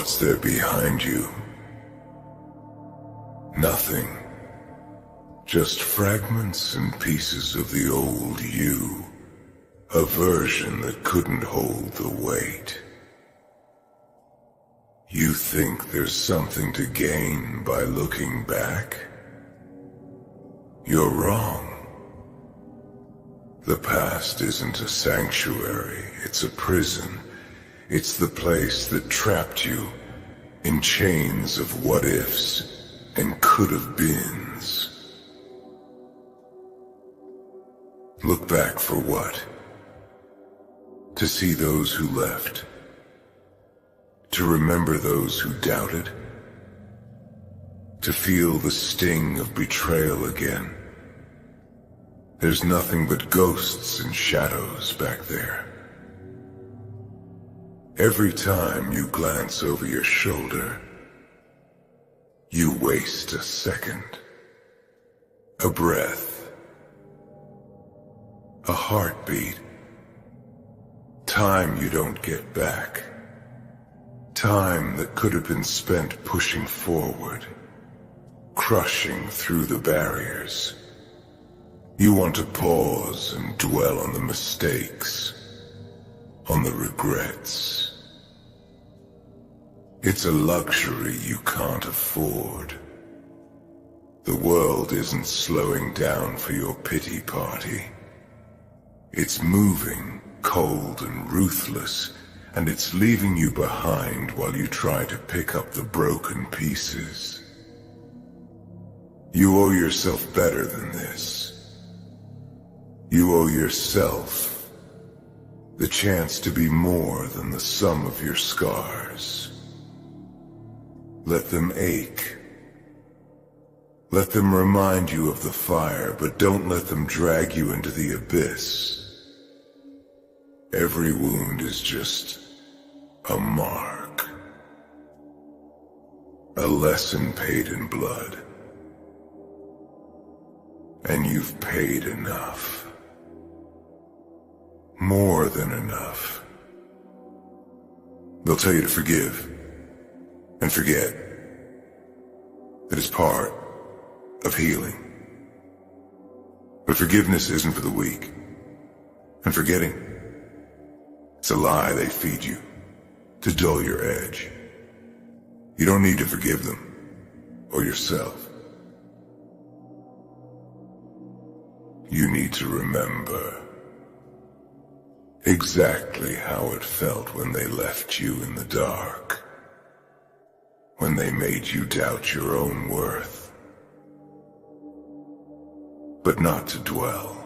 What's there behind you? Nothing. Just fragments and pieces of the old you. A version that couldn't hold the weight. You think there's something to gain by looking back? You're wrong. The past isn't a sanctuary, it's a prison. It's the place that trapped you in chains of what-ifs and could-have-beens. Look back for what? To see those who left. To remember those who doubted. To feel the sting of betrayal again. There's nothing but ghosts and shadows back there. Every time you glance over your shoulder, you waste a second, a breath, a heartbeat, time you don't get back, time that could have been spent pushing forward, crushing through the barriers. You want to pause and dwell on the mistakes, on the regrets. It's a luxury you can't afford. The world isn't slowing down for your pity party. It's moving, cold and ruthless, and it's leaving you behind while you try to pick up the broken pieces. You owe yourself better than this. You owe yourself the chance to be more than the sum of your scars. Let them ache. Let them remind you of the fire, but don't let them drag you into the abyss. Every wound is just a mark. A lesson paid in blood. And you've paid enough. More than enough. They'll tell you to forgive and forget. That is part of healing. But forgiveness isn't for the weak. And forgetting, it's a lie they feed you to dull your edge. You don't need to forgive them or yourself. You need to remember exactly how it felt when they left you in the dark. When they made you doubt your own worth. But not to dwell.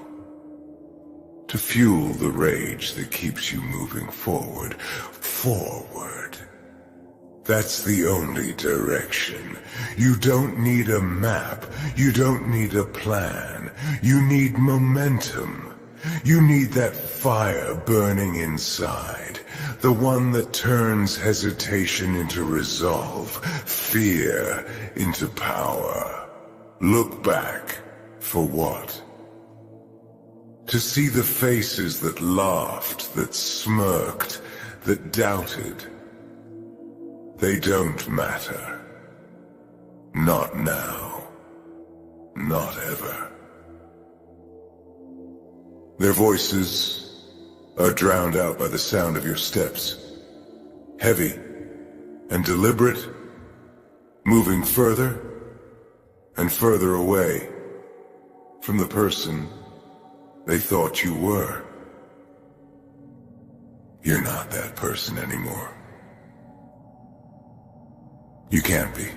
To fuel the rage that keeps you moving forward. Forward. That's the only direction. You don't need a map. You don't need a plan. You need momentum. You need that fire burning inside. The one that turns hesitation into resolve, fear into power. Look back for what? To see the faces that laughed, that smirked, that doubted. They don't matter. Not now. Not ever. Their voices are drowned out by the sound of your steps. Heavy and deliberate, moving further and further away from the person they thought you were. You're not that person anymore. You can't be.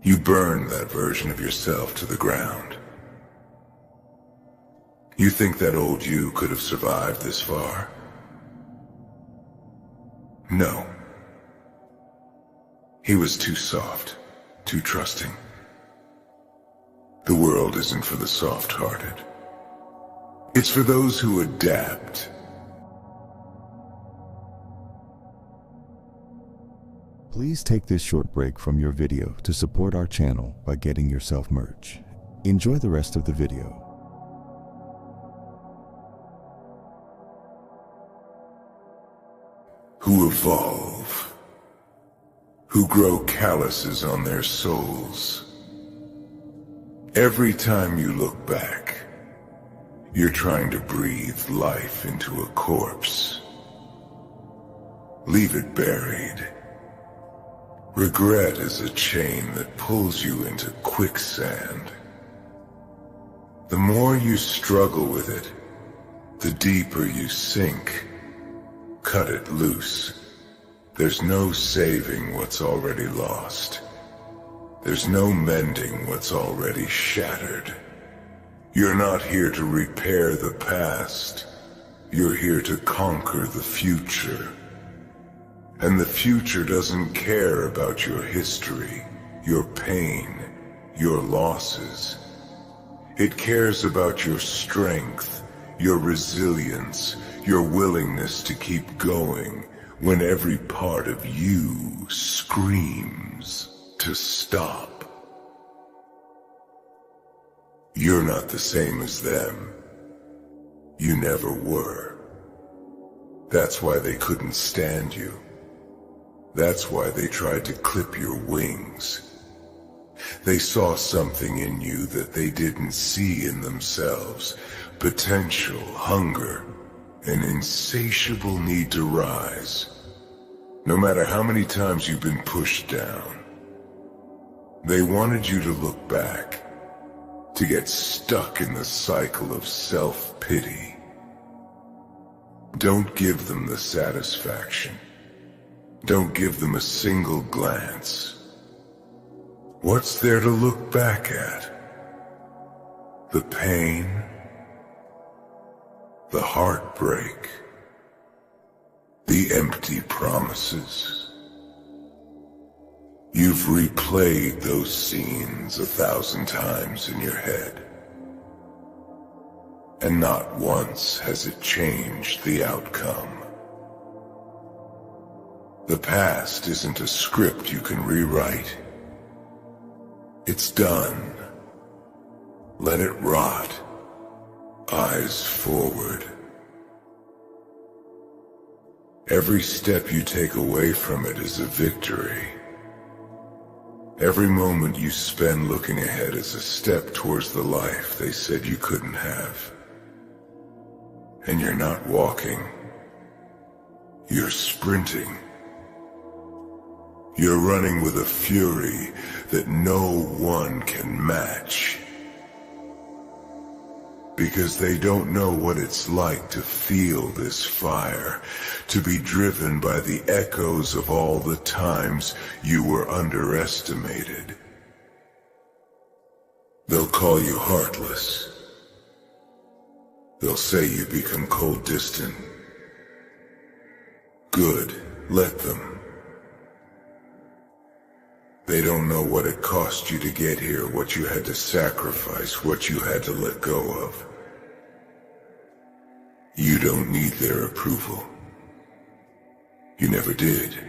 You burned that version of yourself to the ground. You think that old you could have survived this far? No. He was too soft, too trusting. The world isn't for the soft-hearted. It's for those who adapt. Please take this short break from your video to support our channel by getting yourself merch. Enjoy the rest of the video. Who evolve who grow calluses on their souls. Every time you look back, you're trying to breathe life into a corpse. Leave it buried. Regret is a chain that pulls you into quicksand. The more you struggle with it, the deeper you sink. Cut it loose. There's no saving what's already lost. There's no mending what's already shattered. You're not here to repair the past. You're here to conquer the future. And the future doesn't care about your history, your pain, your losses. It cares about your strength, your resilience, your willingness to keep going when every part of you screams to stop. You're not the same as them. You never were. That's why they couldn't stand you. That's why they tried to clip your wings. They saw something in you that they didn't see in themselves. Potential, hunger, an insatiable need to rise. No matter how many times you've been pushed down. They wanted you to look back, to get stuck in the cycle of self-pity. Don't give them the satisfaction. Don't give them a single glance. What's there to look back at? The pain, the heartbreak, the empty promises. You've replayed those scenes 1,000 times in your head. And not once has it changed the outcome. The past isn't a script you can rewrite. It's done. Let it rot. Eyes forward. Every step you take away from it is a victory. Every moment you spend looking ahead is a step towards the life they said you couldn't have. And you're not walking. You're sprinting. You're running with a fury that no one can match. Because they don't know what it's like to feel this fire, to be driven by the echoes of all the times you were underestimated. They'll call you heartless. They'll say you become cold distant. Good, let them. They don't know what it cost you to get here, what you had to sacrifice, what you had to let go of. You don't need their approval. You never did.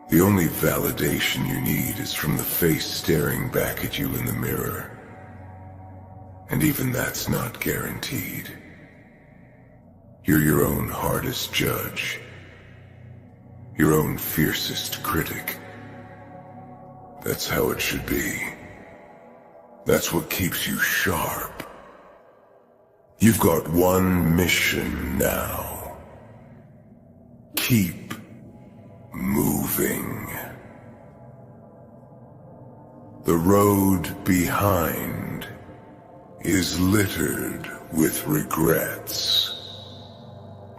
The only validation you need is from the face staring back at you in the mirror. And even that's not guaranteed. You're your own hardest judge. Your own fiercest critic. That's how it should be. That's what keeps you sharp. You've got one mission now. Keep moving. The road behind is littered with regrets.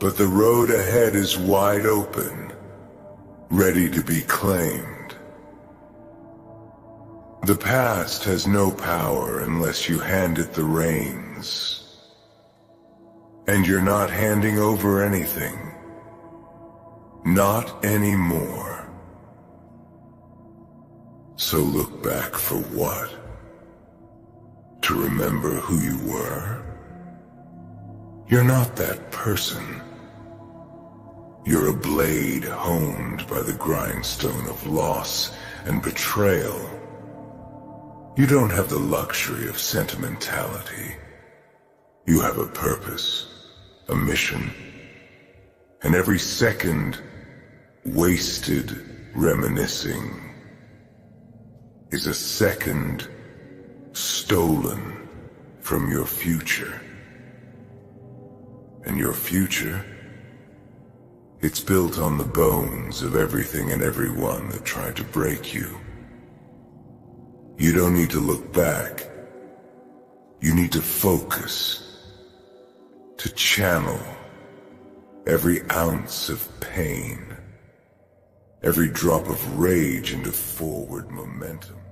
But the road ahead is wide open, ready to be claimed. The past has no power unless you hand it the reins. And you're not handing over anything. Not anymore. So look back for what? To remember who you were? You're not that person. You're a blade honed by the grindstone of loss and betrayal. You don't have the luxury of sentimentality. You have a purpose, a mission, and every second wasted reminiscing is a second stolen from your future. And your future, it's built on the bones of everything and everyone that tried to break you. You don't need to look back. You need to focus, to channel every ounce of pain, every drop of rage into forward momentum.